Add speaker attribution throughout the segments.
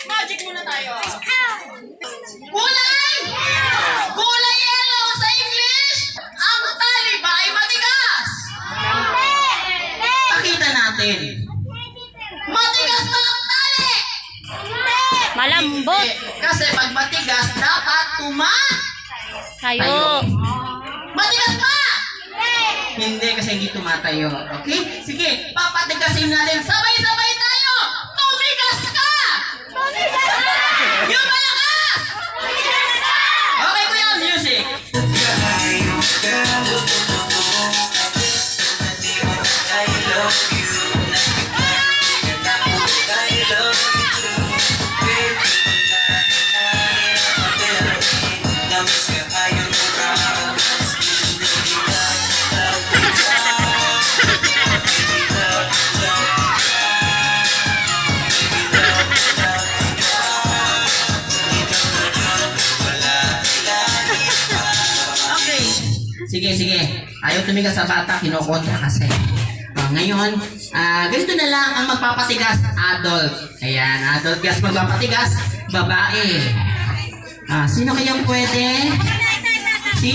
Speaker 1: Magic muna tayo. Kulay! Kulay yellow sa English. Ang tali ba ay matigas? Pakita natin. Matigas ba ang tali?
Speaker 2: Malambot.
Speaker 1: Kasi pag matigas, dapat
Speaker 2: Tayo.
Speaker 1: Matigas ba? Hindi, kasi hindi tumatayo. Okay? Sige, papatigasin natin. Sabay-sabay tayo! Tumigas ka! Yung malakas! Okay, kuya, music. Okay. Sige, sige. Ayaw tumigas sa bata, kinukontra kasi. Ngayon, ganito na lang ang magpapatigas, adult. Ayan, adult gas magpapatigas, babae. Sino kayang pwede? Si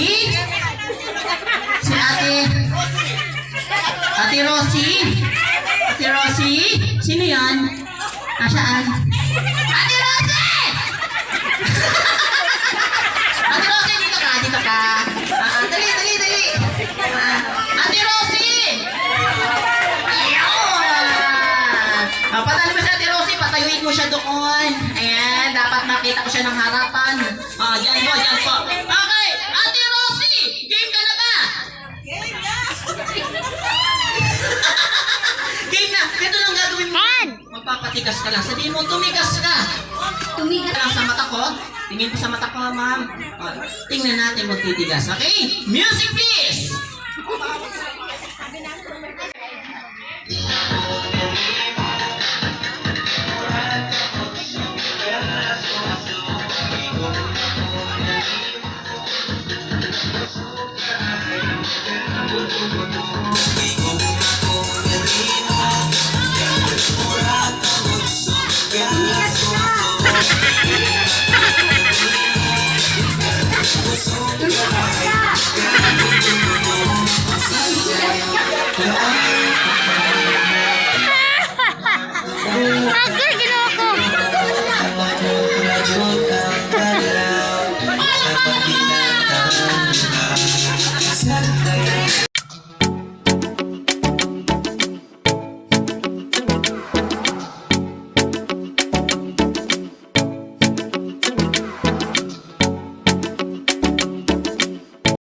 Speaker 1: Ate Rosie? Ate Rosie? Sino yan? Saan? Ate Rosie! Ate Rosie, dito ka, dito ka. Dali. Ate Rosie! Ayun! Patalo mo si Ate Rosie, patayuin mo siya doon. Ayan, dapat makita ko siya ng harapan. Diyan po. Okay, Ate Rosie! Game ka na ba? Game na! Ito lang gagawin mo. Magpapatigas ka lang. Sabihin mo, tumigas ka. Tumigas lang sa mata ko. Tingin ko sa mata ko, ma'am. Tingnan natin magtitigas. Okay? Music please!